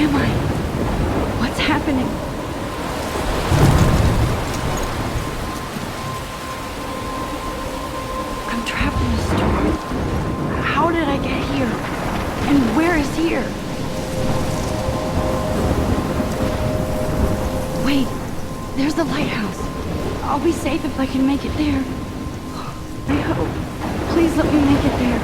am I? What's happening? I'm trapped in a storm. How did I get here? And where is here? Wait, there's the lighthouse. I'll be safe if I can make it there. I hope. Please let me make it there.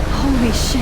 Holy shit.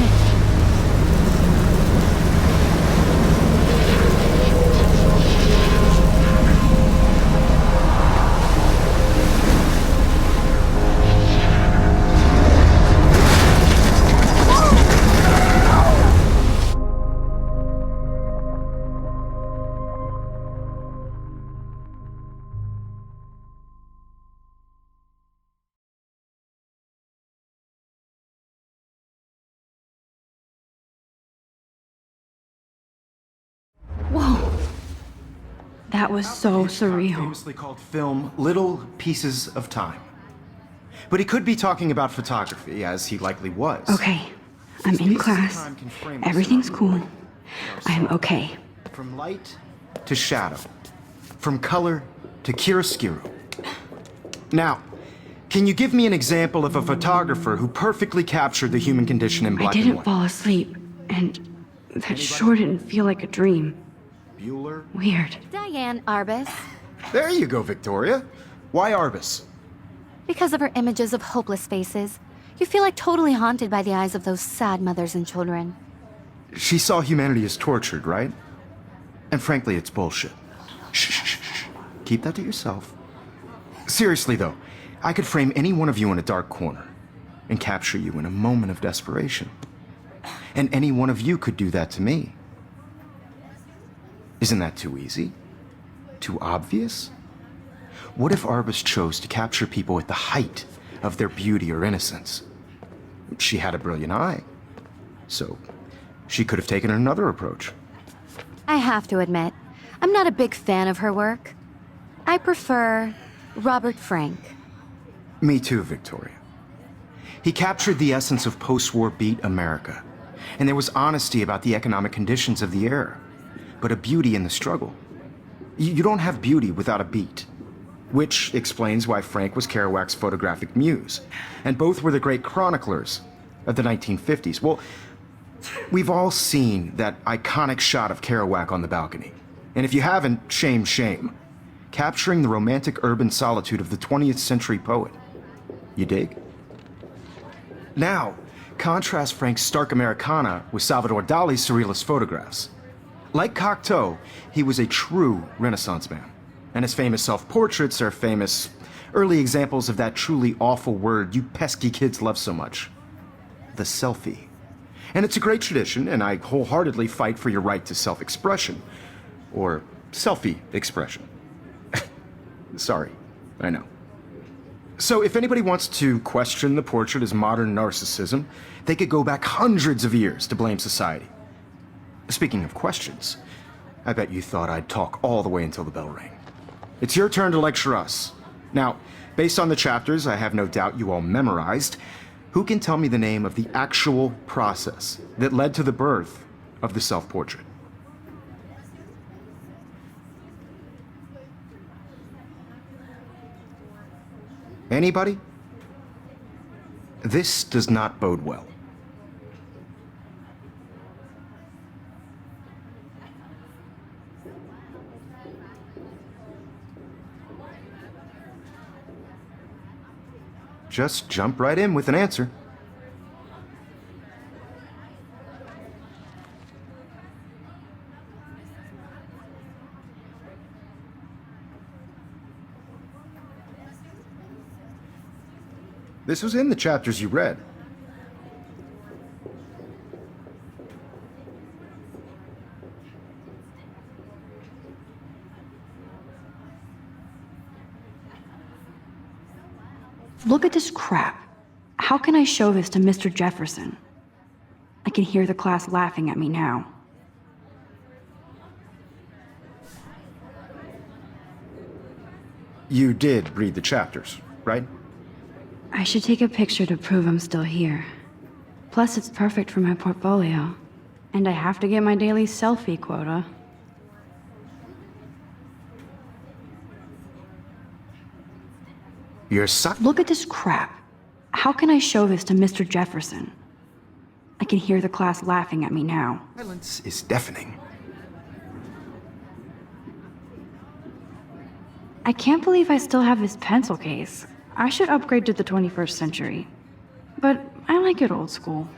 Whoa. That was so surreal. Famously called film Little Pieces of Time. But he could be talking about photography, as he likely was. Okay, I'm in class. Everything's cool. I'm okay. From light to shadow. From color to chiaroscuro. Now, can you give me an example of a photographer who perfectly captured the human condition in black and I didn't white? fall asleep, and that sure didn't feel like a dream. Bueller? Weird. Diane Arbus. There you go, Victoria. Why Arbus? Because of her images of hopeless faces, you feel like totally haunted by the eyes of those sad mothers and children. She saw humanity as tortured, right? And frankly, it's bullshit. Shh, shh, shh, shh. Keep that to yourself. Seriously, though, I could frame any one of you in a dark corner and capture you in a moment of desperation. And any one of you could do that to me. Isn't that too easy? Too obvious? What if Arbus chose to capture people at the height of their beauty or innocence? She had a brilliant eye, so she could have taken another approach. I have to admit, I'm not a big fan of her work. I prefer Robert Frank. Me too, Victoria. He captured the essence of post-war beat America, and there was honesty about the economic conditions of the era, but a beauty in the struggle. You don't have beauty without a beat, which explains why Frank was Kerouac's photographic muse, and both were the great chroniclers of the 1950s. Well, we've all seen that iconic shot of Kerouac on the balcony, and if you haven't, shame, shame. Capturing the romantic urban solitude of the 20th century poet. You dig? Now, contrast Frank's stark Americana with Salvador Dali's surrealist photographs. Like Cocteau, he was a true Renaissance man, and his famous self-portraits are famous early examples of that truly awful word you pesky kids love so much. The selfie. And it's a great tradition, and I wholeheartedly fight for your right to self-expression. Or selfie expression. Sorry, I know. So if anybody wants to question the portrait as modern narcissism, they could go back hundreds of years to blame society. Speaking of questions, I bet you thought I'd talk all the way until the bell rang. It's your turn to lecture us. Now, based on the chapters I have no doubt you all memorized, who can tell me the name of the actual process that led to the birth of the self-portrait? Anybody? This does not bode well. just jump right in with an answer. This was in the chapters you read. Look at this crap. How can I show this to Mr. Jefferson? I can hear the class laughing at me now. You did read the chapters, right? I should take a picture to prove I'm still here. Plus, it's perfect for my portfolio. And I have to get my daily selfie quota. Look at this crap. How can I show this to Mr. Jefferson? I can hear the class laughing at me now. Silence is deafening. I can't believe I still have this pencil case. I should upgrade to the 21st century. But I like it old school.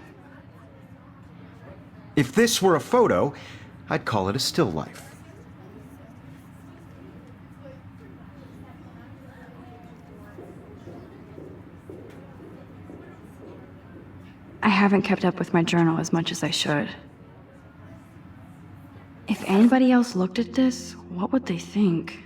If this were a photo, I'd call it a still life. I haven't kept up with my journal as much as I should. If anybody else looked at this, what would they think?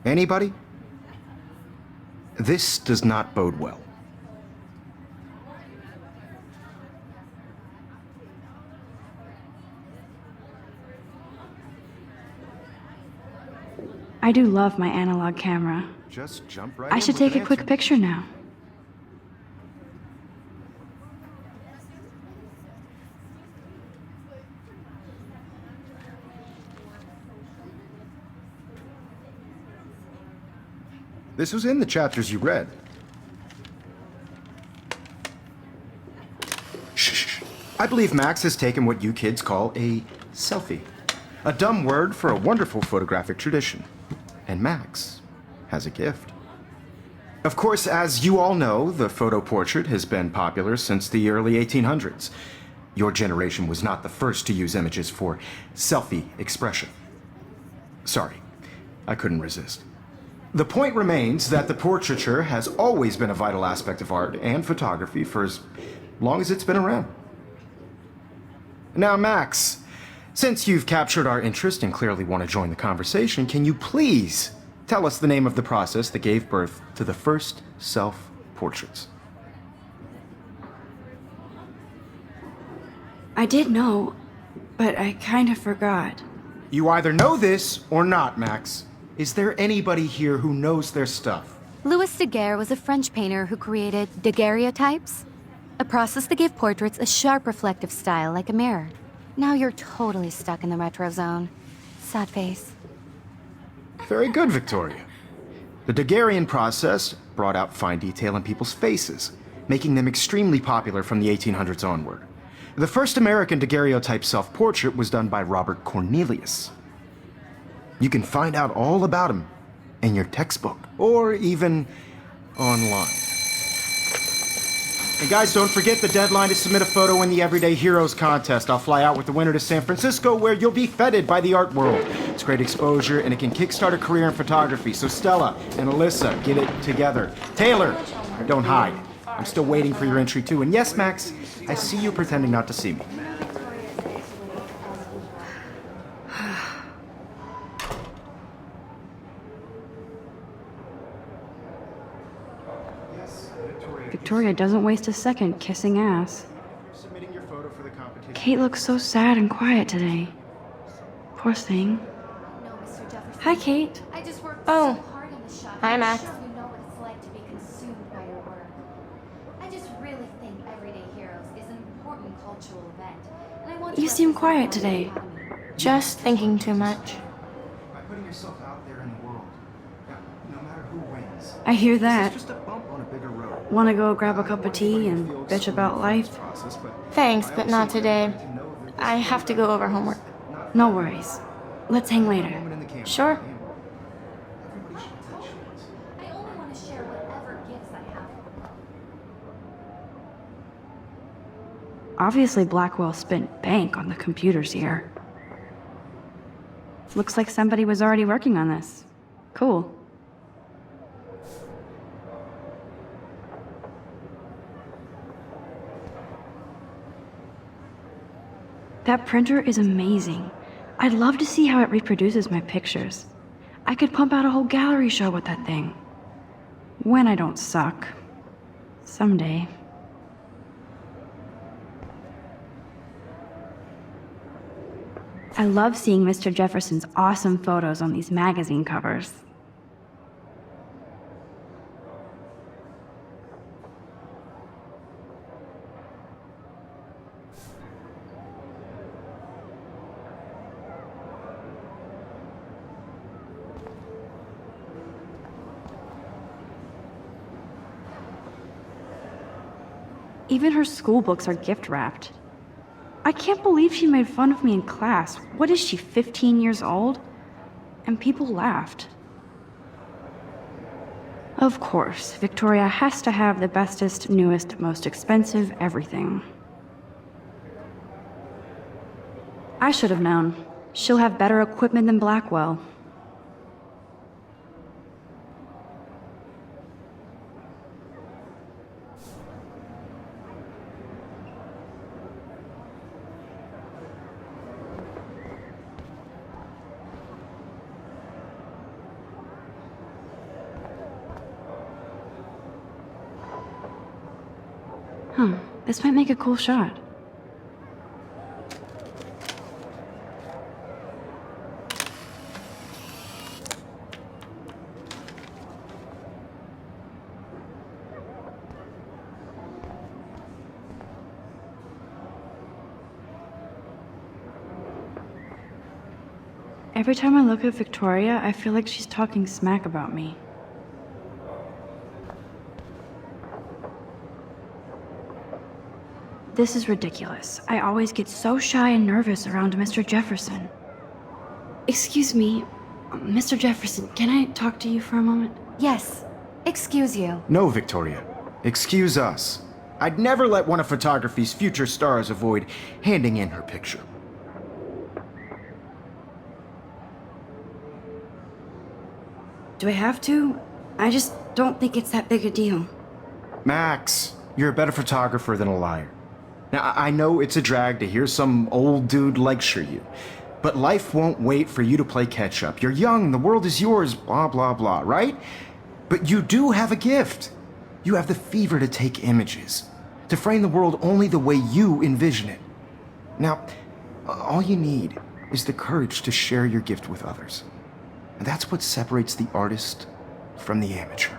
Anybody? This does not bode well. I do love my analog camera. Just jump right I in should with take an a quick answer. picture now. This was in the chapters you read. Shh. I believe Max has taken what you kids call a selfie. A dumb word for a wonderful photographic tradition. And Max has a gift. Of course, as you all know, the photo portrait has been popular since the early 1800s. Your generation was not the first to use images for selfie expression. Sorry, I couldn't resist. The point remains that the portraiture has always been a vital aspect of art and photography for as long as it's been around. Now, Max, since you've captured our interest and clearly want to join the conversation, can you please tell us the name of the process that gave birth to the first self-portraits? I did know, but I kind of forgot. You either know this or not, Max. Is there anybody here who knows their stuff? Louis Daguerre was a French painter who created daguerreotypes, a process that gave portraits a sharp reflective style like a mirror. Now you're totally stuck in the retro zone. Sad face. Very good, Victoria. The Daguerrean process brought out fine detail in people's faces, making them extremely popular from the 1800s onward. The first American daguerreotype self-portrait was done by Robert Cornelius. You can find out all about him in your textbook, or even online. And guys, don't forget the deadline to submit a photo in the Everyday Heroes contest. I'll fly out with the winner to San Francisco, where you'll be feted by the art world. It's great exposure, and it can kickstart a career in photography. So Stella and Alyssa, get it together. Taylor, don't hide. I'm still waiting for your entry too. And yes, Max, I see you pretending not to see me. Victoria doesn't waste a second kissing ass. Submitting your photo for the competition. Kate looks so sad and quiet today. Poor thing. Hi, Kate. I just worked Oh. so hard on the shot. Hi, I'm Max. sure you know what it's like to be consumed by your work. I just really think Everyday Heroes is an important cultural event, and I want to You seem represent quiet the today. Academy. Just thinking too much. By putting yourself out there in the world, no matter who wins. I hear that. It's just a bump on a bigger road. Want to go grab a cup of tea and bitch about life? Thanks, but not today. I have to go over homework. No worries. Let's hang later. Sure. I only want to share whatever gifts I have. Obviously, Blackwell spent bank on the computers here. Looks like somebody was already working on this. Cool. That printer is amazing. I'd love to see how it reproduces my pictures. I could pump out a whole gallery show with that thing. When I don't suck. Someday. I love seeing Mr. Jefferson's awesome photos on these magazine covers. Even her school books are gift wrapped. I can't believe she made fun of me in class. What is she, 15 years old? And people laughed. Of course, Victoria has to have the bestest, newest, most expensive everything. I should have known. She'll have better equipment than Blackwell. This might make a cool shot. Every time I look at Victoria, I feel like she's talking smack about me. This is ridiculous. I always get so shy and nervous around Mr. Jefferson. Excuse me, Mr. Jefferson, can I talk to you for a moment? Yes. Excuse you. No, Victoria. Excuse us. I'd never let one of photography's future stars avoid handing in her picture. Do I have to? I just don't think it's that big a deal. Max, you're a better photographer than a liar. Now, I know it's a drag to hear some old dude lecture you, but life won't wait for you to play catch-up. You're young, the world is yours, blah, blah, blah, right? But you do have a gift. You have the fever to take images, to frame the world only the way you envision it. Now, all you need is the courage to share your gift with others. And that's what separates the artist from the amateur.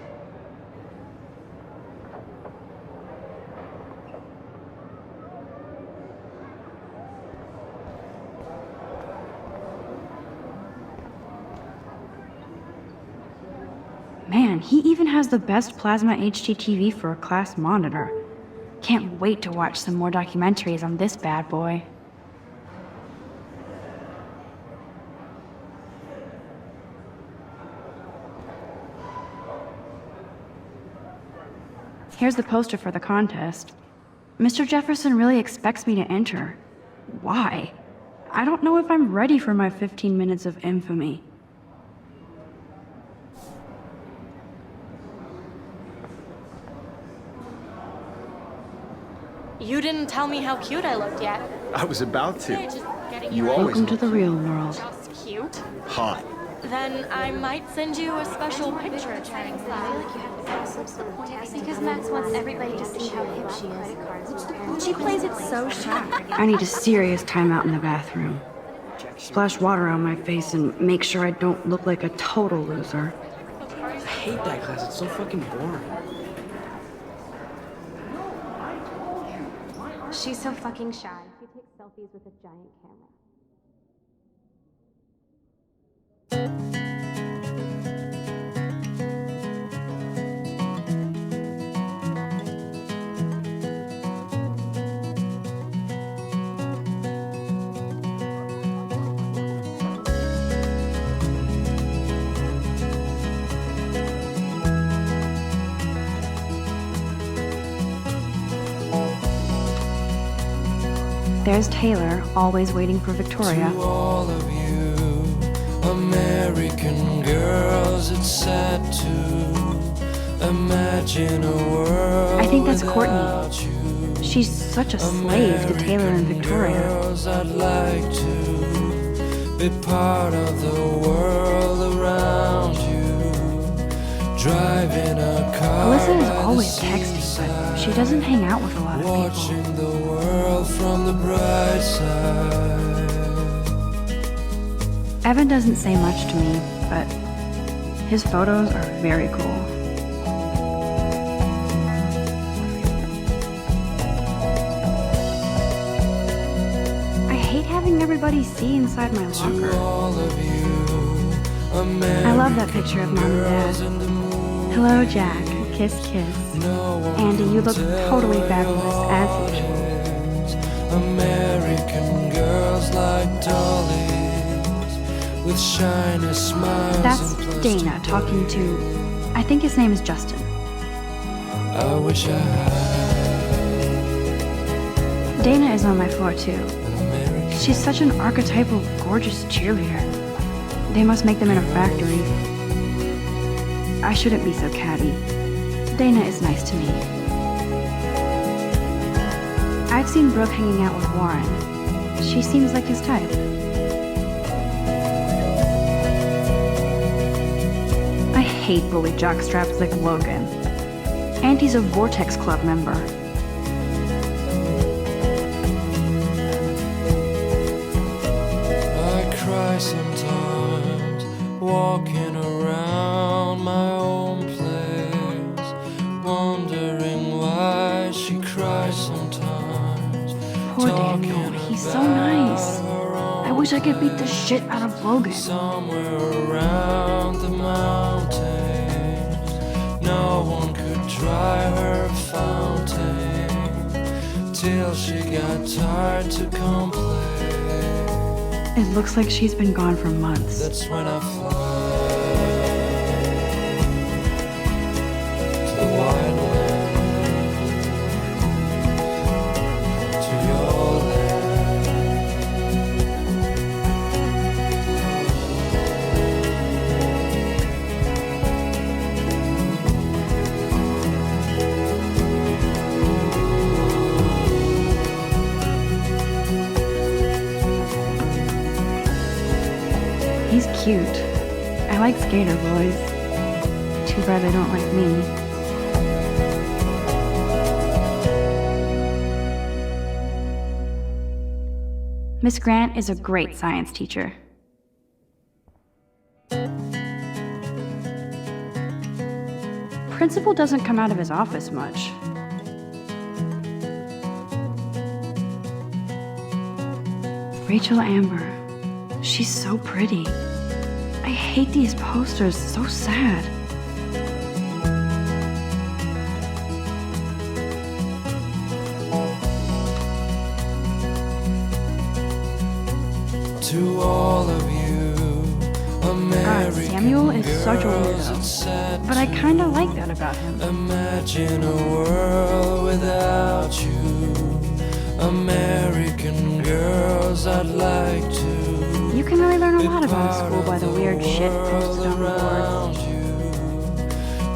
Man, he even has the best plasma HDTV for a class monitor. Can't wait to watch some more documentaries on this bad boy. Here's the poster for the contest. Mr. Jefferson really expects me to enter. Why? I don't know if I'm ready for my 15 minutes of infamy. You didn't tell me how cute I looked yet. I was about to. Just getting You you always Welcome to look the real world. just cute. hot. Then I might send you a special picture. Because Max wants everybody to see how hip she is. She plays it so sharp. I need a serious timeout in the bathroom. Splash water on my face and make sure I don't look like a total loser. I hate that class. It's so fucking boring. She's so fucking shy. She takes selfies with a giant camera. There's Taylor, always waiting for Victoria. To all of you American girls, it's sad to imagine a world I think that's Courtney. without you. She's such a slave to Taylor and Victoria. Girls, I'd like to be part of the world around you. Driving a car Alyssa is by the always texting, but she doesn't hang out with a lot of people. watching the world from the bright side. Evan doesn't say much to me, but his photos are very cool. I hate having everybody see inside my To locker. all of you I love that picture of Mom and girls Dad. in the moon, Hello, Jack. Kiss, kiss. no one Andy, you look tell totally what fabulous, as usual. is. American girls like dollies with shiny smiles. That's and Dana plastic talking to... ways. I think his name is Justin. I wish I had Dana is on my floor, too. an American. She's such an archetypal, gorgeous cheerleader. They must make them in a factory. I shouldn't be so catty. Dana is nice to me. I've seen Brooke hanging out with Warren. She seems like his type. I hate bully jockstraps like Logan. And he's a Vortex Club member. cry sometimes, walking around my own place, wondering why she cries sometimes. Poor Daniel, he's so nice. I wish I could beat the shit out of Logan. Somewhere around the mountains, no one could dry her fountain, till she got tired to complain. It looks like she's been gone for months. That's when I fly to the wild land, to your land. He's cute. I like skater boys. Too bad they don't like me. Miss Grant is a great science teacher. Principal doesn't come out of his office much. Rachel Amber. She's so pretty. I hate these posters, so sad. To all of you, American Samuel is such a girls, weirdo. it's sad But I to kinda like that about him. imagine a world without you. American girls, I'd like to. You can really learn a lot about a part school by of the weird shit posted on the board. around you.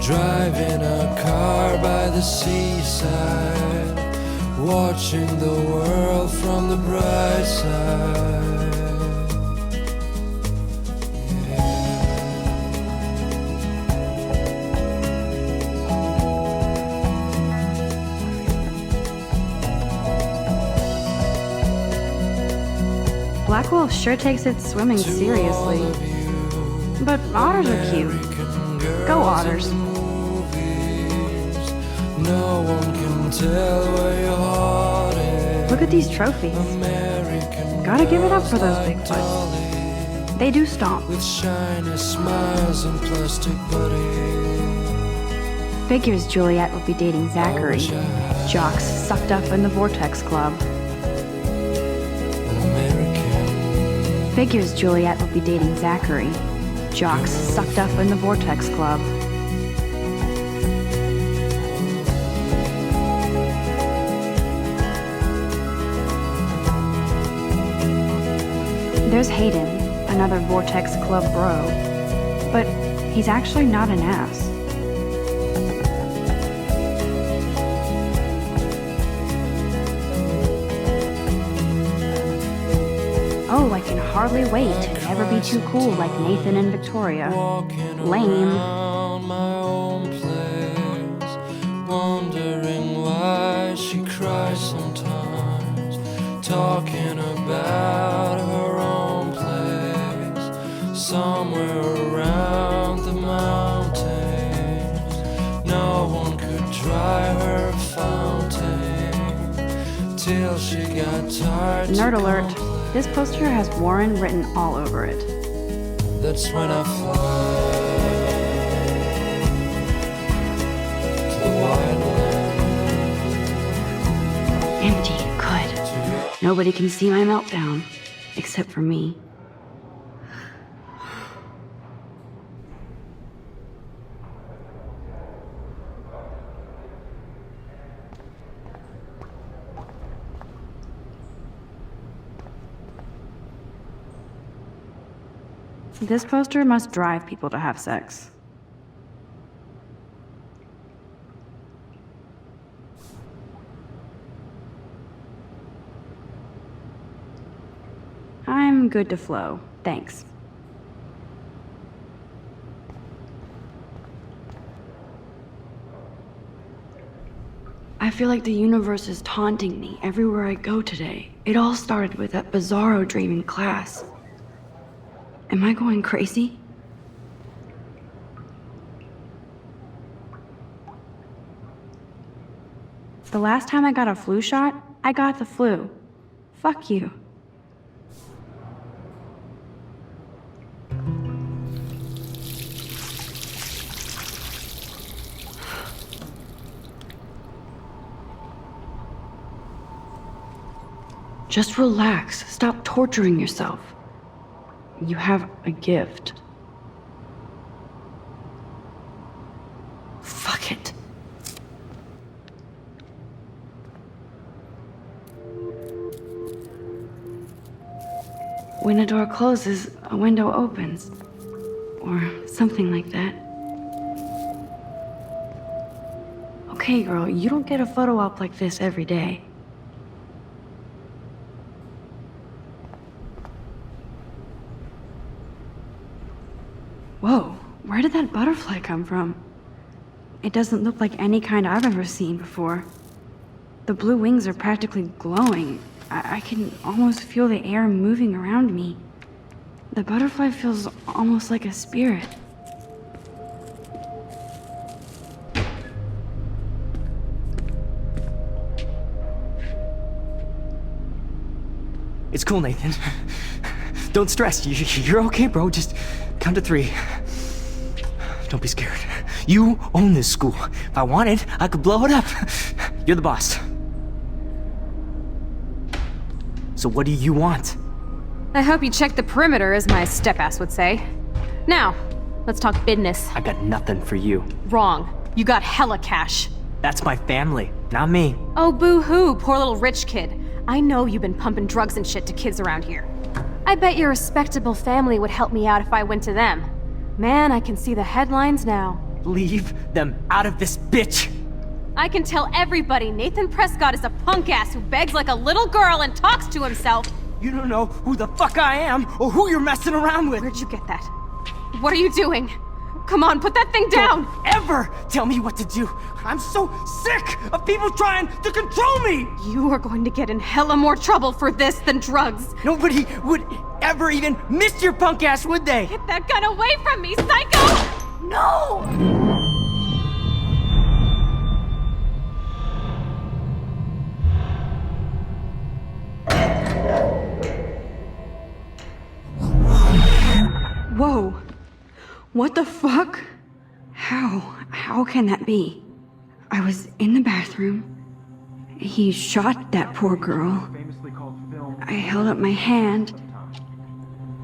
Driving a car by the seaside, watching the world from the bright side. Blackwell sure takes its swimming seriously. But otters are cute. Go Otters. No one can tell where your heart is. Look at these trophies. American Gotta give it up for those girls like Bigfoots. Dolly, They do stomp. with shiny smiles and plastic buddies. Figures Juliet will be dating Zachary. Jocks sucked up in the Vortex Club. An American. Figures Juliet will be dating Zachary. Jocks sucked up in the Vortex Club. There's Hayden, another Vortex Club bro. But he's actually not an ass. Oh, I can hardly wait to never be too cool like Nathan and Victoria. Lame. Around my own place, wondering why she cries sometimes, talking about her own place, somewhere around the mountains. No one could dry her fountain, till she got tired. Nerd to alert. complain. This poster has Warren written all over it. That's when I fly to the wild land. Empty, good. Nobody can see my meltdown, except for me. This poster must drive people to have sex. I'm good to flow, thanks. I feel like the universe is taunting me everywhere I go today. It all started with that bizarro dream in class. Am I going crazy? The last time I got a flu shot, I got the flu. Fuck you. Just relax. Stop torturing yourself. You have a gift. Fuck it. When a door closes, a window opens. Or something like that. Okay, girl, you don't get a photo op like this every day. Whoa, where did that butterfly come from? It doesn't look like any kind I've ever seen before. The blue wings are practically glowing. I can almost feel the air moving around me. The butterfly feels almost like a spirit. It's cool, Nathan. Don't stress. You're okay, bro. Just count to 3. Don't be scared. You own this school. If I wanted, I could blow it up. You're the boss. So what do you want? I hope you checked the perimeter, as my step-ass would say. Now, let's talk business. I got nothing for you. Wrong. You got hella cash. That's my family, not me. Oh, boo-hoo, poor little rich kid. I know you've been pumping drugs and shit to kids around here. I bet your respectable family would help me out if I went to them. Man, I can see the headlines now. Leave them out of this bitch! I can tell everybody Nathan Prescott is a punk ass who begs like a little girl and talks to himself. You don't know who the fuck I am or who you're messing around with. Where'd you get that? What are you doing? Come on, put that thing down! Don't ever tell me what to do. I'm so sick of people trying to control me! You are going to get in hella more trouble for this than drugs. Nobody would ever even miss your punk ass, would they? Get that gun away from me, psycho! No! Whoa. What the fuck? How can that be? I was in the bathroom. He shot that poor girl. I held up my hand.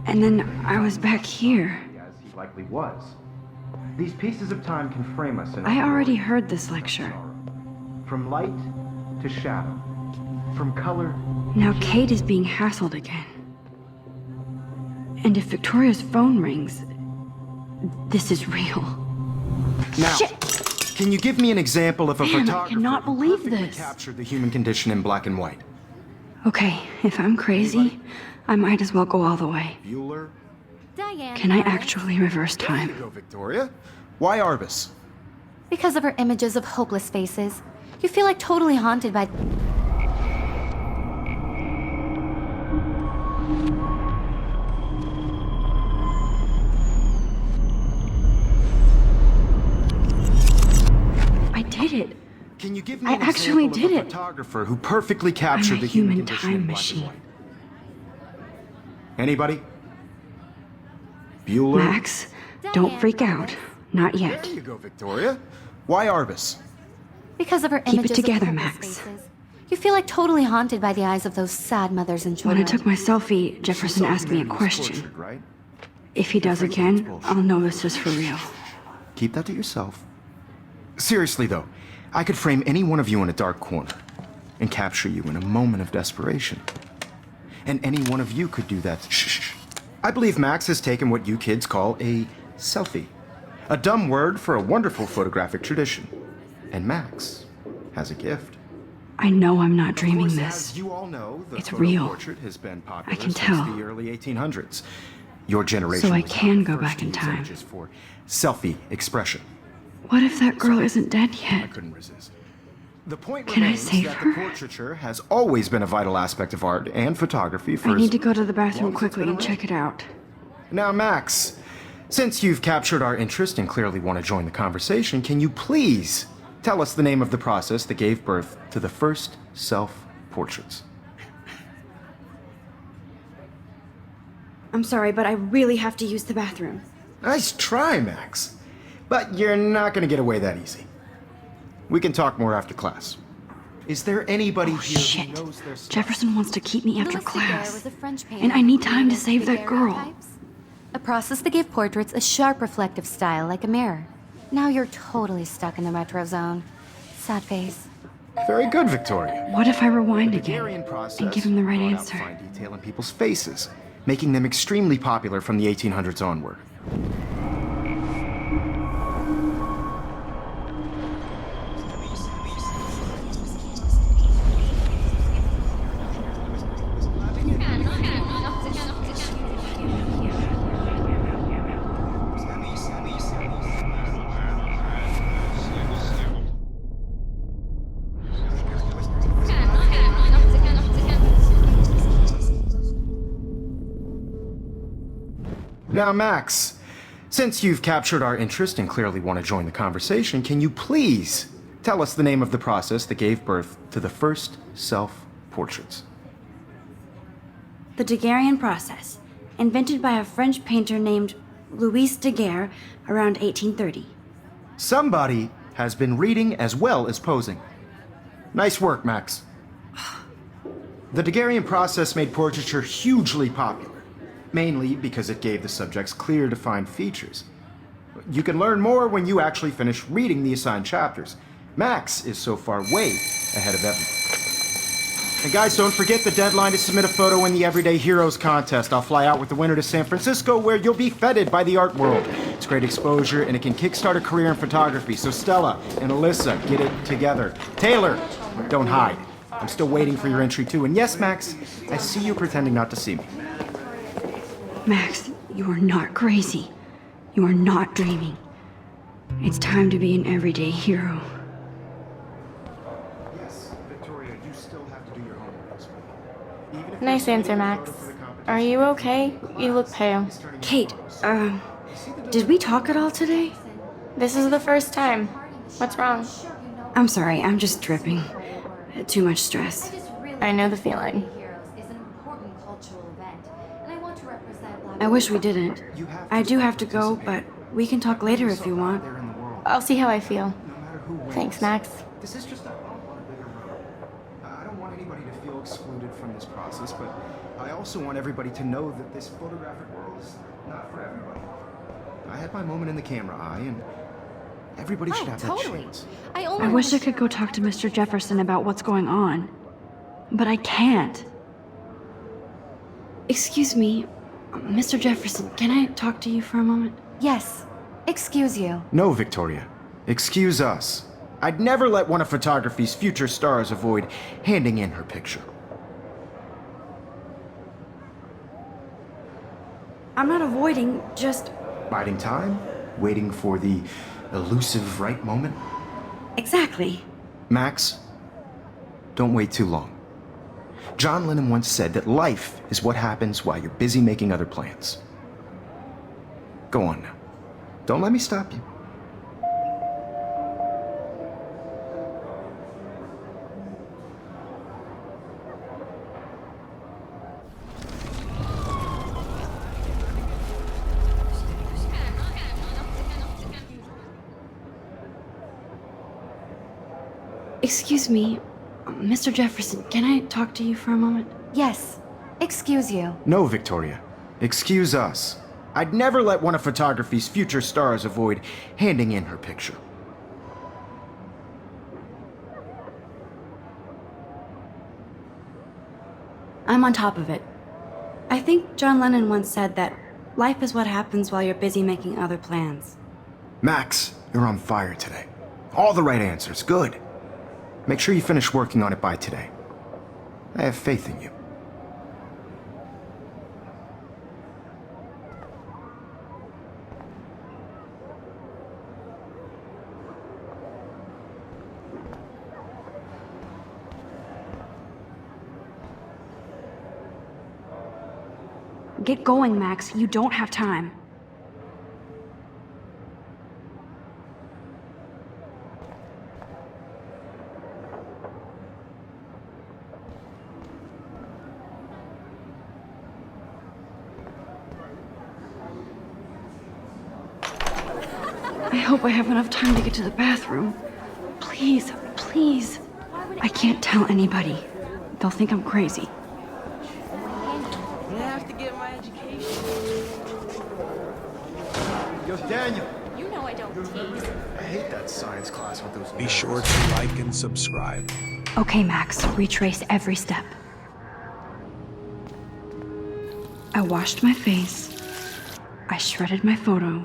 And then I was back here. As he likely was. These pieces of time can frame us in I already heard this lecture. From light to shadow. From color. Now Kate is being hassled again. And if Victoria's phone rings, this is real. Now, Shit! Can you give me an example of a Man, I photographer cannot who believe perfectly this. captured the human condition in black and white? Okay, if I'm crazy, I might as well go all the way. Bueller? Diane. Can I actually reverse There time? you go, Victoria. Why Arbus? Because of her images of hopeless faces, you feel like totally haunted by... I did it. Can you give me I an actually example did of a it. photographer who perfectly I'm captured a the human human condition in time black machine. and white? Anybody? Bueller? Max, don't Diane. freak out. Not yet. There you go, Victoria. Why Arbus? Because of her Keep it images together, of hopeless Max. faces, you feel like totally haunted by the eyes of those sad mothers and When children. I took my selfie, Jefferson asked me a question. Tortured, right? If he does again, I'll know this is for real. Keep that to yourself. Seriously, though, I could frame any one of you in a dark corner and capture you in a moment of desperation. And any one of you could do that. Shh. I believe Max has taken what you kids call a selfie. A dumb word for a wonderful photographic tradition. And Max has a gift. I know I'm not Of dreaming course, this. as you all know, the It's photo real. portrait has been popular I can since tell. the early 1800s. Your generation So I was can not go the first back in to use time. images for selfie expression. What if that girl isn't dead I yet? couldn't resist. The point Can I remains save that her? the portraiture has always been a vital aspect of art and photography for I as need to go to the bathroom long as it's quickly been and check it out. Now, Max, since you've captured our interest and clearly want to join the conversation, can you please tell us the name of the process that gave birth to the first self-portraits? I'm sorry, but I really have to use the bathroom. Nice try, Max. But you're not going to get away that easy. We can talk more after class. Is there anybody here Shit. who knows their stuff? Jefferson wants to keep me after Louis Daguerre class. was a French painter And I need who time to created save that girl. daguerreotypes, a process that gave portraits a sharp reflective style like a mirror. Now you're totally stuck in the retro zone. Sad face. Very good, Victoria. What if I rewind The again Daguerrean process and give him the right brought out answer? fine detail in people's faces, making them extremely popular from the 1800s onward. Now, Max, since you've captured our interest and clearly want to join the conversation, can you please tell us the name of the process that gave birth to the first self-portraits? The Daguerrean process, invented by a French painter named Louis Daguerre around 1830. Somebody has been reading as well as posing. Nice work, Max. The Daguerrean process made portraiture hugely popular, mainly because it gave the subjects clear, defined features. You can learn more when you actually finish reading the assigned chapters. Max is so far way ahead of everyone. And guys, don't forget the deadline to submit a photo in the Everyday Heroes contest. I'll fly out with the winner to San Francisco, where you'll be feted by the art world. It's great exposure, and it can kickstart a career in photography. So Stella and Alyssa, get it together. Taylor, don't hide. I'm still waiting for your entry too. And yes, Max, I see you pretending not to see me. Max, you are not crazy. You are not dreaming. It's time to be an everyday hero. Yes, Victoria, you still have to do your homework this week. Nice answer, Max. Are you okay? You look pale. Kate, did we talk at all today? This is the first time. What's wrong? I'm sorry, I'm just dripping. Too much stress. I know the feeling. I wish we didn't. I do have to go, but we can talk later if you want. I'll see how I feel. Thanks, Max. This is just a bump on a bigger road. I don't want anybody to feel excluded from this process, but I also want everybody to know that this photographic world is not for everybody. I had my moment in the camera eye, and everybody should have that chance. I wish I could go talk to Mr. Jefferson about what's going on, but I can't. Excuse me, Mr. Jefferson, can I talk to you for a moment? Yes. Excuse you. No, Victoria. Excuse us. I'd never let one of photography's future stars avoid handing in her picture. I'm not avoiding, just... Biding time? Waiting for the elusive right moment? Exactly. Max, don't wait too long. John Lennon once said that life is what happens while you're busy making other plans. Go on now. Don't let me stop you. Excuse me, Mr. Jefferson, can I talk to you for a moment? Yes. Excuse you. No, Victoria. Excuse us. I'd never let one of photography's future stars avoid handing in her picture. I'm on top of it. I think John Lennon once said that life is what happens while you're busy making other plans. Max, you're on fire today. All the right answers. Good. Make sure you finish working on it by today. I have faith in you. Get going, Max. You don't have time. I hope I have enough time to get to the bathroom. Please, please. I can't tell anybody. They'll think I'm crazy. I have to get my education. Yo, Daniel. You know I don't tease. I hate that science class with those. Be sure to like and subscribe. Okay, Max. Retrace every step. I washed my face. I shredded my photo.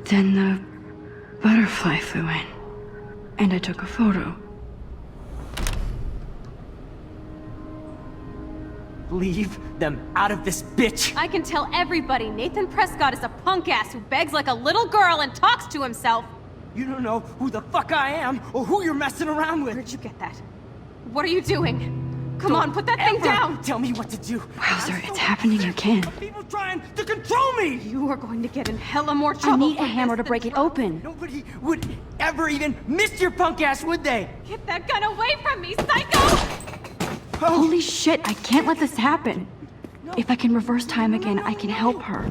Then the butterfly flew in. And I took a photo. Leave them out of this bitch! I can tell everybody Nathan Prescott is a punk ass who begs like a little girl and talks to himself. You don't know who the fuck I am or who you're messing around with. Where'd you get that? What are you doing? Come on, put that thing Ever down! Tell me what to do. Wowzer, it's happening again. People trying to control me! You are going to get in hella more I trouble. need a for hammer this to break than it open. Nobody would ever even miss your punk ass, would they? Get that gun away from me, psycho! Holy shit, I can't let this happen. If I can reverse time again, I can help her.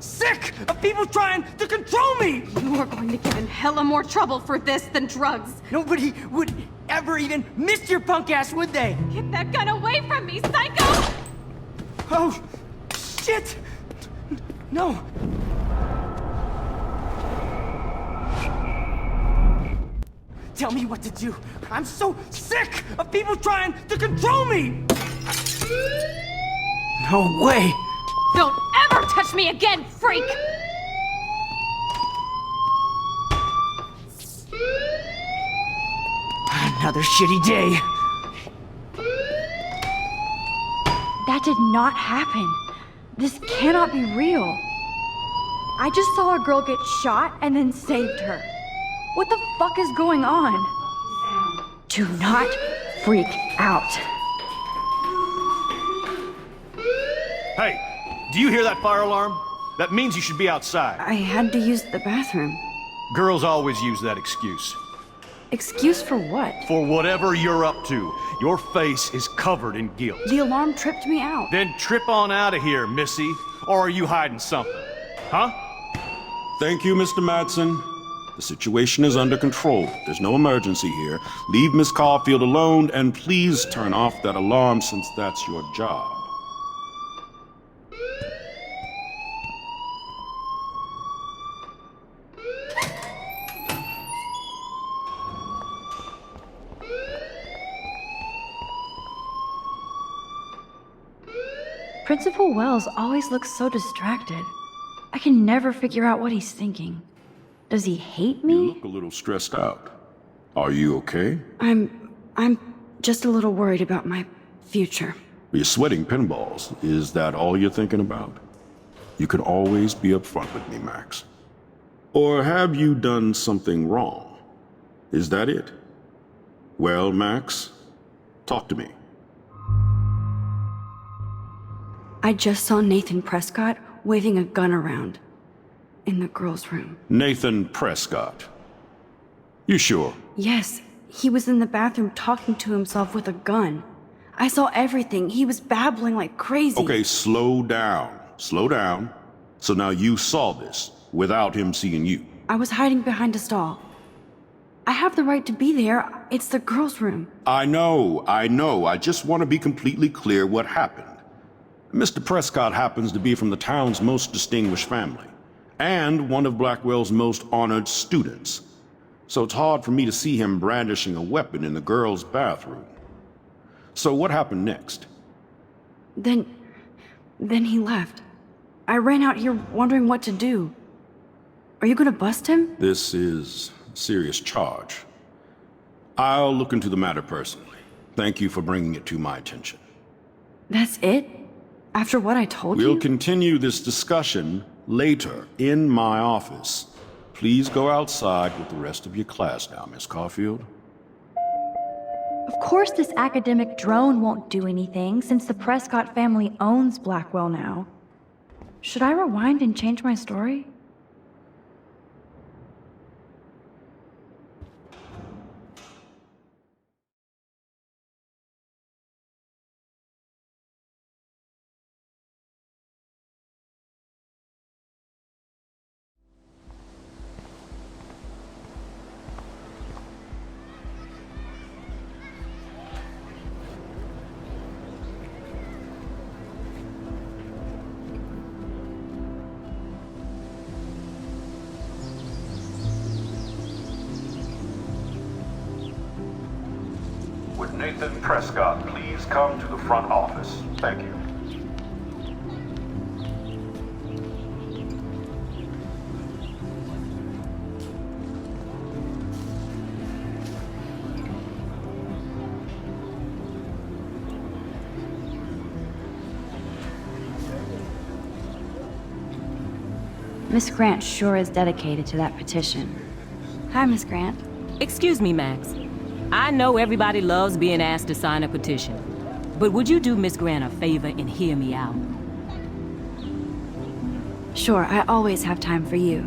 Sick of people trying to control me! You are going to get in hella more trouble for this than drugs. Nobody would ever even miss your punk ass, would they? Get that gun away from me, psycho! Oh, shit! No. Tell me what to do. I'm so sick of people trying to control me! No way! Don't ever touch me again, freak! Another shitty day. That did not happen. This cannot be real. I just saw a girl get shot and then saved her. What the fuck is going on? Do not freak out. Hey, do you hear that fire alarm? That means you should be outside. I had to use the bathroom. Girls always use that excuse. Excuse for what? For whatever you're up to, your face is covered in guilt. The alarm tripped me out. Then trip on out of here, Missy. Or are you hiding something? Huh? Thank you, Mr. Madsen. The situation is under control. There's no emergency here. Leave Miss Caulfield alone, and please turn off that alarm since that's your job. Principal Wells always looks so distracted. I can never figure out what he's thinking. Does he hate You me? look a little stressed out. Are you okay? I'm just a little worried about my future. You're sweating pinballs. Is that all you're thinking about? You can always be upfront with me, Max. Or have you done something wrong? Is that it? Well, Max, talk to me. I just saw Nathan Prescott waving a gun around in the girls' room. Nathan Prescott. You sure? Yes, he was in the bathroom talking to himself with a gun. I saw everything. He was babbling like crazy. Okay, slow down. Slow down. So now you saw this without him seeing you. I was hiding behind a stall. I have the right to be there. It's the girls' room. I know. I just want to be completely clear what happened. Mr. Prescott happens to be from the town's most distinguished family, and one of Blackwell's most honored students. So it's hard for me to see him brandishing a weapon in the girls' bathroom. So what happened next? Then he left. I ran out here wondering what to do. Are you gonna bust him? This is a serious charge. I'll look into the matter personally. Thank you for bringing it to my attention. That's it? After what I told We'll you? continue this discussion later in my office. Please go outside with the rest of your class now, Miss Caulfield. Of course this academic drone won't do anything, since the Prescott family owns Blackwell now. Should I rewind and change my story? Would Nathan Prescott please come to the front office? Thank you. Miss Grant sure is dedicated to that petition. Hi, Miss Grant. Excuse me, Max. I know everybody loves being asked to sign a petition, but would you do Miss Grant a favor and hear me out? Sure, I always have time for you.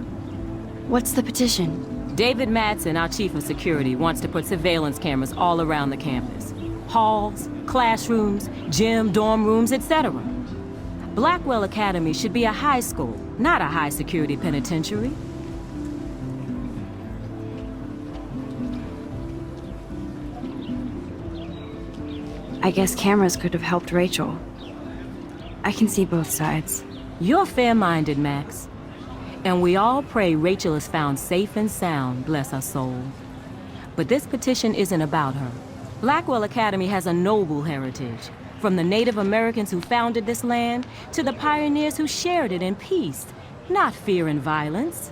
What's the petition? David Madsen, our chief of security, wants to put surveillance cameras all around the campus. Halls, classrooms, gym, dorm rooms, etc. Blackwell Academy should be a high school, not a high-security penitentiary. I guess cameras could have helped Rachel. I can see both sides. You're fair-minded, Max. And we all pray Rachel is found safe and sound, bless her soul. But this petition isn't about her. Blackwell Academy has a noble heritage, from the Native Americans who founded this land to the pioneers who shared it in peace, not fear and violence.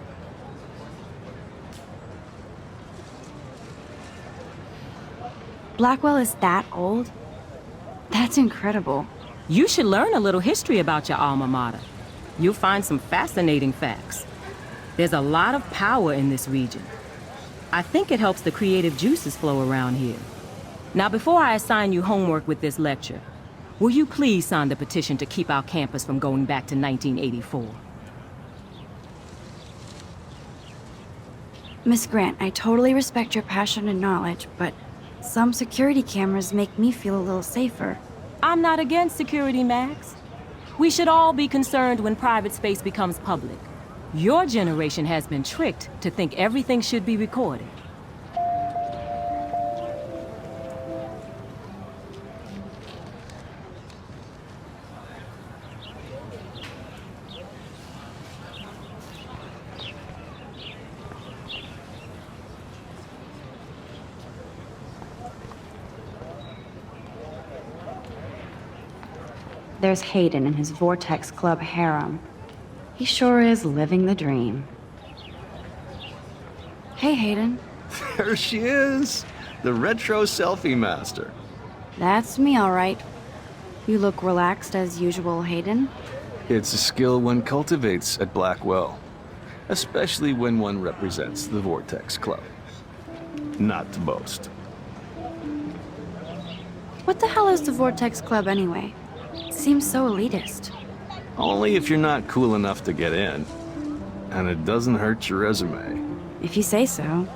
Blackwell is that old? That's incredible. You should learn a little history about your alma mater. You'll find some fascinating facts. There's a lot of power in this region. I think it helps the creative juices flow around here. Now, before I assign you homework with this lecture, will you please sign the petition to keep our campus from going back to 1984? Miss Grant, I totally respect your passion and knowledge, but some security cameras make me feel a little safer. I'm not against security, Max. We should all be concerned when private space becomes public. Your generation has been tricked to think everything should be recorded. There's Hayden and his Vortex Club harem. He sure is living the dream. Hey, Hayden. There she is, the retro selfie master. That's me, all right. You look relaxed as usual, Hayden. It's a skill one cultivates at Blackwell, especially when one represents the Vortex Club. Not to boast. What the hell is the Vortex Club anyway? Seems so elitist. Only if you're not cool enough to get in. And it doesn't hurt your resume. If you say so.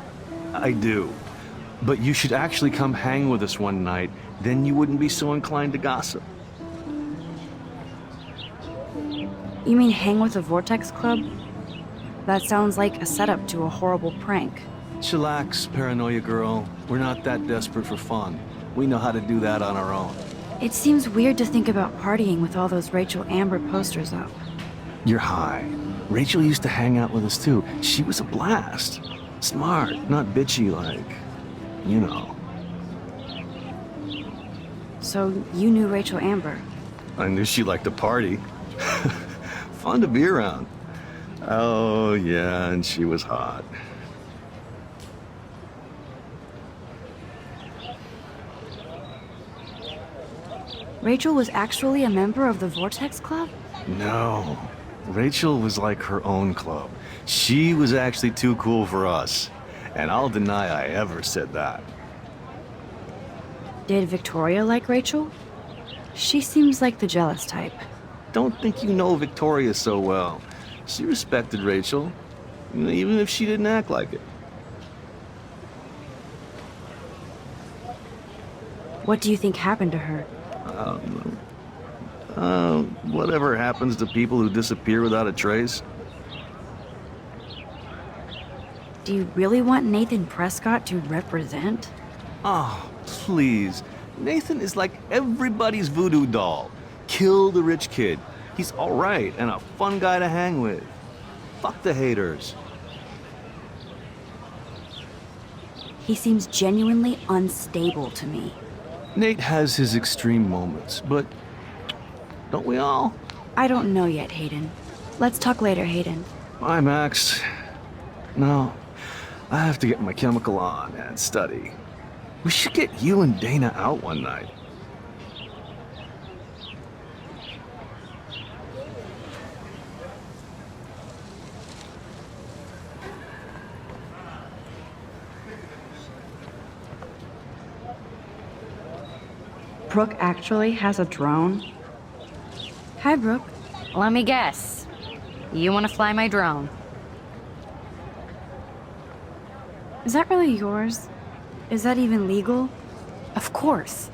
I do. But you should actually come hang with us one night, then you wouldn't be so inclined to gossip. You mean hang with the Vortex Club? That sounds like a setup to a horrible prank. Chillax, paranoia girl. We're not that desperate for fun. We know how to do that on our own. It seems weird to think about partying with all those Rachel Amber posters up. You're high. Rachel used to hang out with us too. She was a blast. Smart, not bitchy like, you know. So you knew Rachel Amber? I knew she liked to party. Fun to be around. Oh yeah, and she was hot. Rachel was actually a member of the Vortex Club? No. Rachel was like her own club. She was actually too cool for us. And I'll deny I ever said that. Did Victoria like Rachel? She seems like the jealous type. Don't think you know Victoria so well. She respected Rachel, even if she didn't act like it. What do you think happened to her? Whatever happens to people who disappear without a trace. Do you really want Nathan Prescott to represent? Oh, please. Nathan is like everybody's voodoo doll. Kill the rich kid. He's alright and a fun guy to hang with. Fuck the haters. He seems genuinely unstable to me. Nate has his extreme moments, but don't we all? I don't know yet, Hayden. Let's talk later, Hayden. Bye, Max. No, I have to get my chemical on and study. We should get you and Dana out one night. Brooke actually has a drone? Hi, Brooke. Let me guess. You want to fly my drone? Is that really yours? Is that even legal? Of course.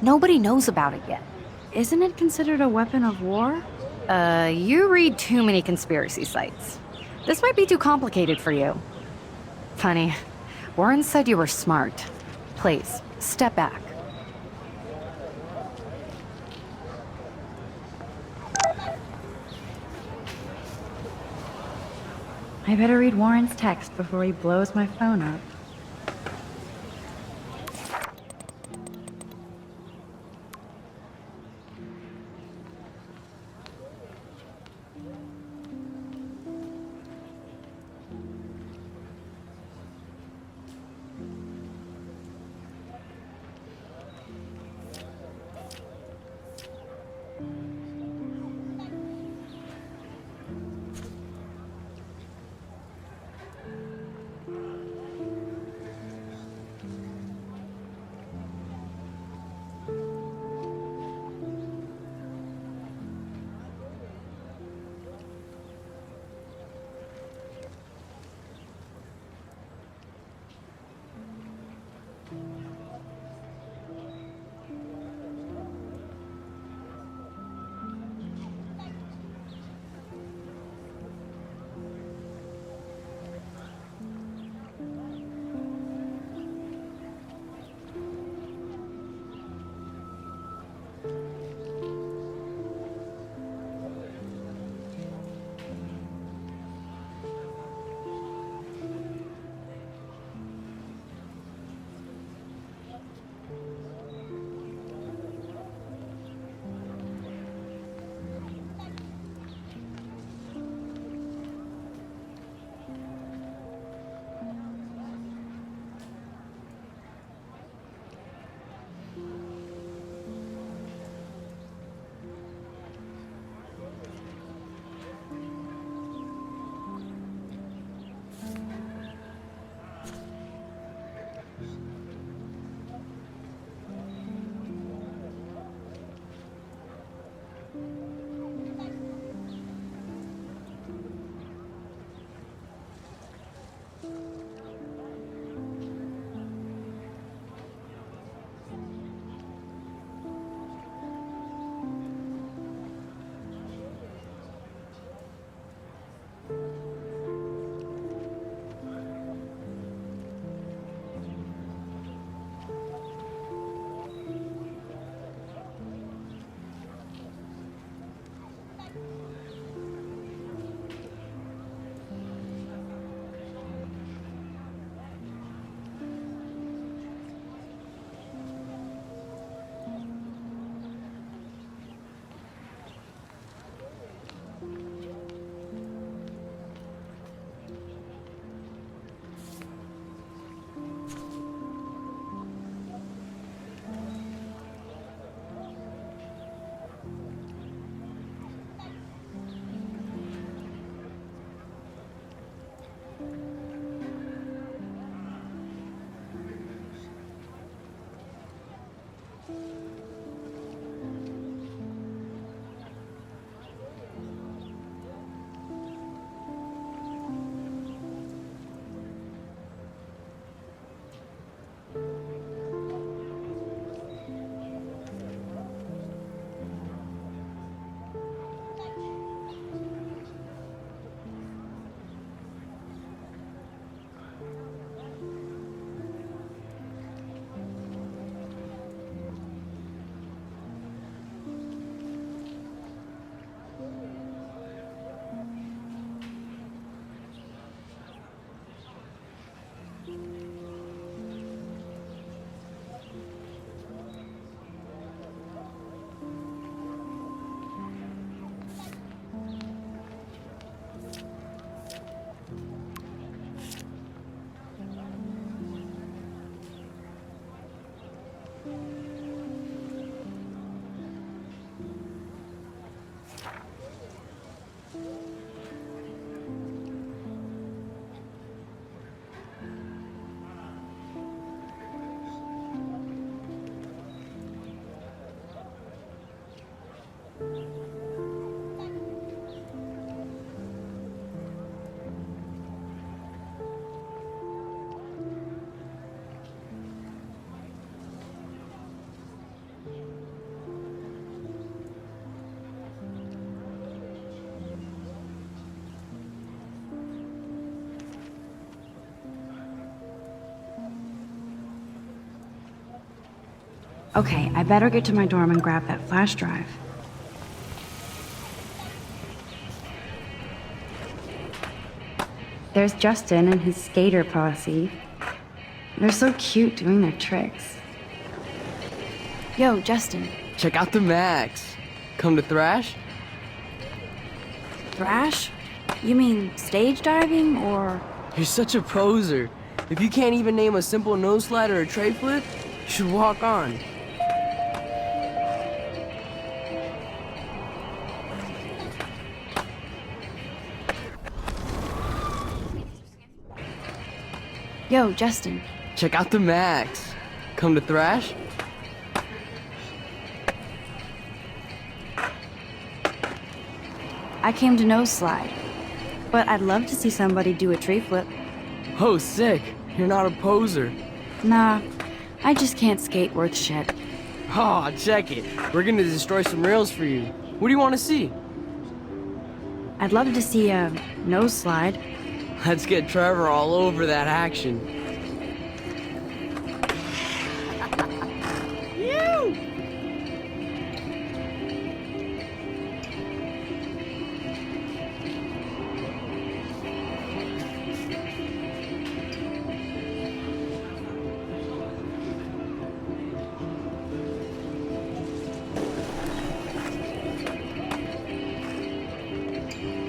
Nobody knows about it yet. Isn't it considered a weapon of war? You read too many conspiracy sites. This might be too complicated for you. Funny. Warren said you were smart. Please, step back. I better read Warren's text before he blows my phone up. Okay, I better get to my dorm and grab that flash drive. There's Justin and his skater posse. They're so cute doing their tricks. Yo, Justin. Check out the Max. Come to thrash? Thrash? You mean stage diving, or...? You're such a poser. If you can't even name a simple nose slide or a tray flip, you should walk on. Yo, Justin. Check out the Max. Come to thrash? I came to nose slide, but I'd love to see somebody do a tree flip. Oh, sick. You're not a poser. Nah, I just can't skate worth shit. Oh, check it. We're gonna destroy some rails for you. What do you want to see? I'd love to see a nose slide. Let's get Trevor all over that action.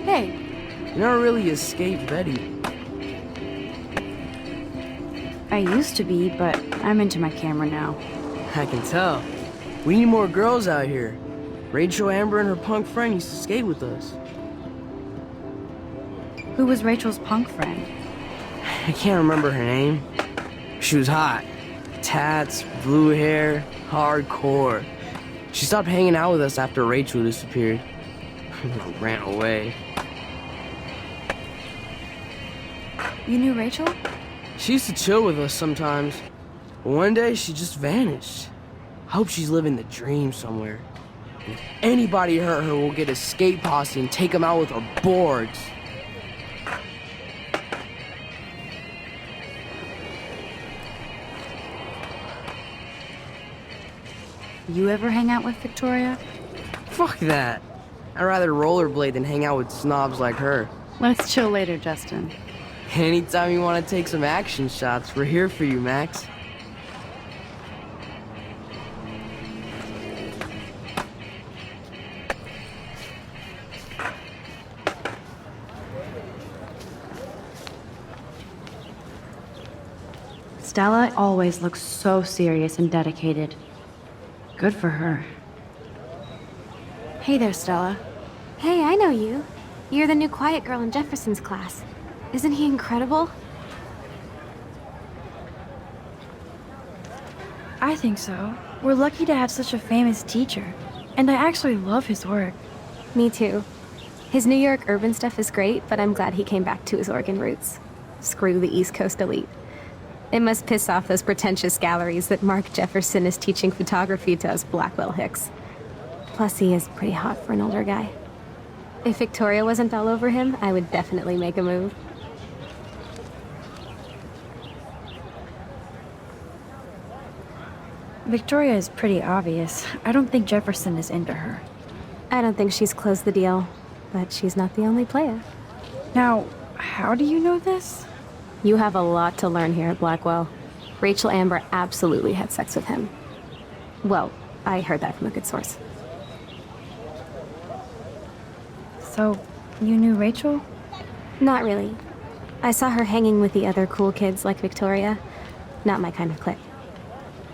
Hey. You never really escaped Betty. I used to be, but I'm into my camera now. I can tell. We need more girls out here. Rachel, Amber, and her punk friend used to skate with us. Who was Rachel's punk friend? I can't remember her name. She was hot. Tats, blue hair, hardcore. She stopped hanging out with us after Rachel disappeared. Ran away. You knew Rachel? She used to chill with us sometimes. But one day, she just vanished. I hope she's living the dream somewhere. And if anybody hurt her, we'll get a skate posse and take them out with our boards. You ever hang out with Victoria? Fuck that. I'd rather rollerblade than hang out with snobs like her. Let's chill later, Justin. Anytime you want to take some action shots, we're here for you, Max. Stella always looks so serious and dedicated. Good for her. Hey there, Stella. Hey, I know you. You're the new quiet girl in Jefferson's class. Isn't he incredible? I think so. We're lucky to have such a famous teacher. And I actually love his work. Me too. His New York urban stuff is great, but I'm glad he came back to his Oregon roots. Screw the East Coast elite. It must piss off those pretentious galleries that Mark Jefferson is teaching photography to us Blackwell hicks. Plus, he is pretty hot for an older guy. If Victoria wasn't all over him, I would definitely make a move. Victoria is pretty obvious. I don't think Jefferson is into her. I don't think she's closed the deal, but she's not the only player. Now, how do you know this? You have a lot to learn here at Blackwell. Rachel Amber absolutely had sex with him. Well, I heard that from a good source. So, you knew Rachel? Not really. I saw her hanging with the other cool kids like Victoria. Not my kind of clique.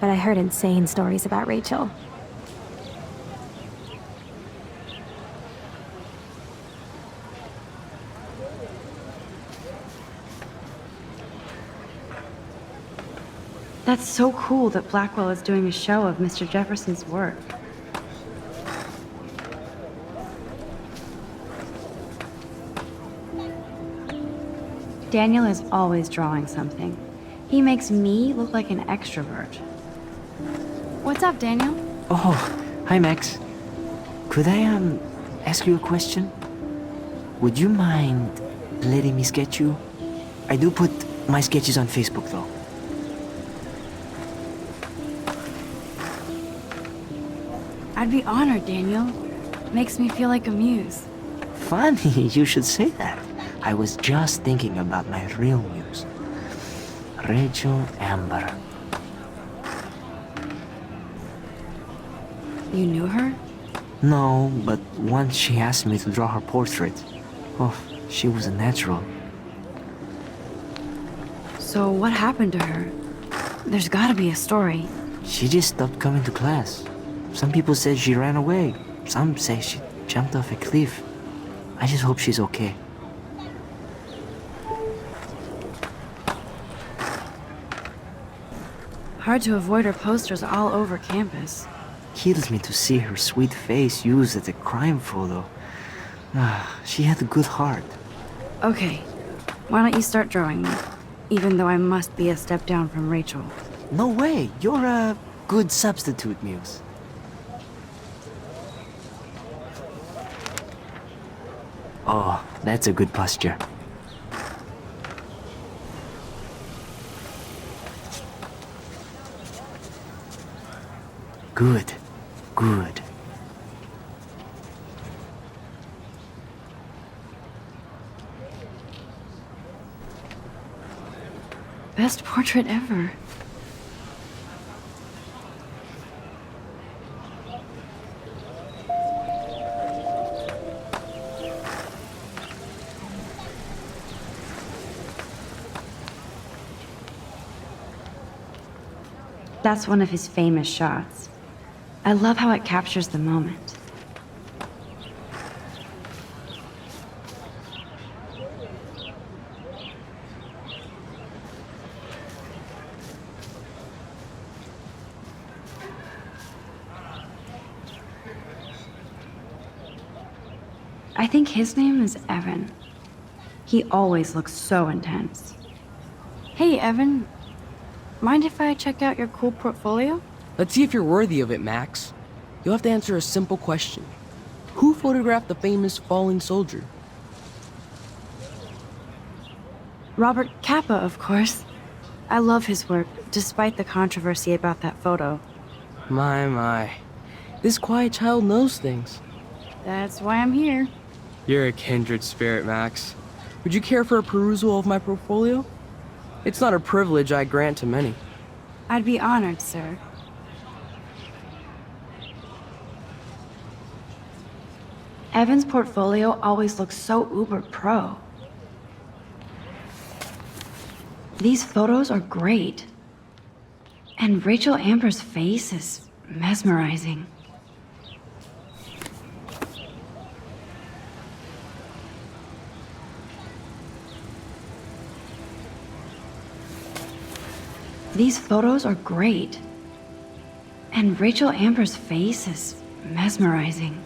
But I heard insane stories about Rachel. That's so cool that Blackwell is doing a show of Mr. Jefferson's work. Daniel is always drawing something. He makes me look like an extrovert. What's up, Daniel? Oh, hi, Max. Could I, ask you a question? Would you mind letting me sketch you? I do put my sketches on Facebook, though. I'd be honored, Daniel. Makes me feel like a muse. Funny you should say that. I was just thinking about my real muse. Rachel Amber. You knew her? No, but once she asked me to draw her portrait. Oh, she was a natural. So what happened to her? There's gotta be a story. She just stopped coming to class. Some people said she ran away. Some say she jumped off a cliff. I just hope she's okay. Hard to avoid her posters all over campus. Kills me to see her sweet face used as a crime photo. She had a good heart. Okay, why don't you start drawing me? Even though I must be a step down from Rachel. No way, you're a good substitute, Muse. Oh, that's a good posture. Good, good. Best portrait ever. That's one of his famous shots. I love how it captures the moment. I think his name is Evan. He always looks so intense. Hey, Evan. Mind if I check out your cool portfolio? Let's see if you're worthy of it, Max. You'll have to answer a simple question. Who photographed the famous falling soldier? Robert Capa, of course. I love his work, despite the controversy about that photo. My. This quiet child knows things. That's why I'm here. You're a kindred spirit, Max. Would you care for a perusal of my portfolio? It's not a privilege I grant to many. I'd be honored, sir. Evan's portfolio always looks so uber pro. These photos are great. And Rachel Amber's face is mesmerizing. These photos are great. And Rachel Amber's face is mesmerizing.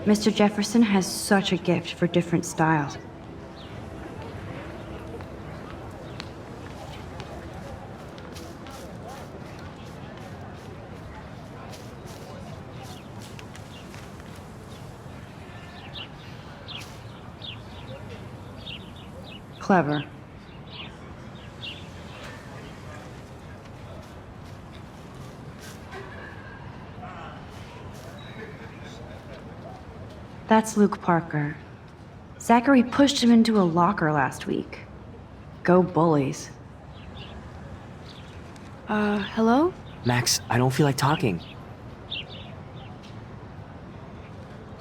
Mr. Jefferson has such a gift for different styles. Clever. That's Luke Parker. Zachary pushed him into a locker last week. Go bullies. Hello? Max, I don't feel like talking.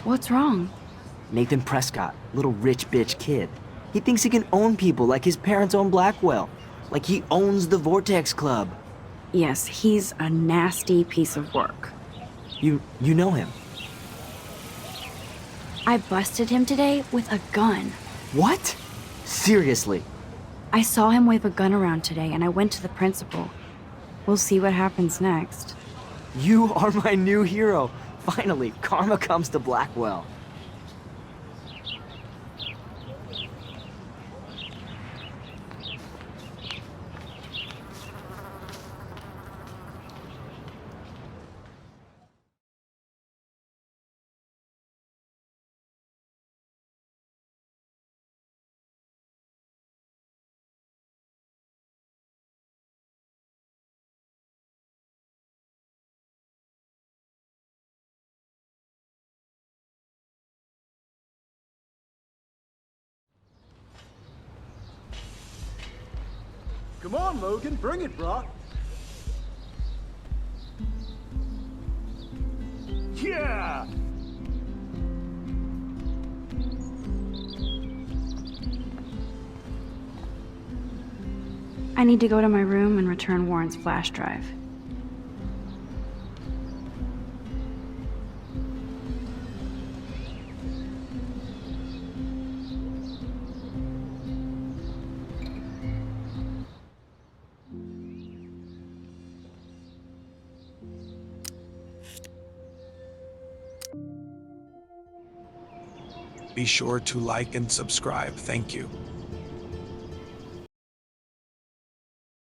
What's wrong? Nathan Prescott, little rich bitch kid. He thinks he can own people like his parents own Blackwell. Like he owns the Vortex Club. Yes, he's a nasty piece of work. You know him. I busted him today with a gun. What? Seriously? I saw him wave a gun around today and I went to the principal. We'll see what happens next. You are my new hero. Finally, karma comes to Blackwell. Come on, Logan, bring it, brah. Yeah! I need to go to my room and return Warren's flash drive. Be sure to like and subscribe. Thank you.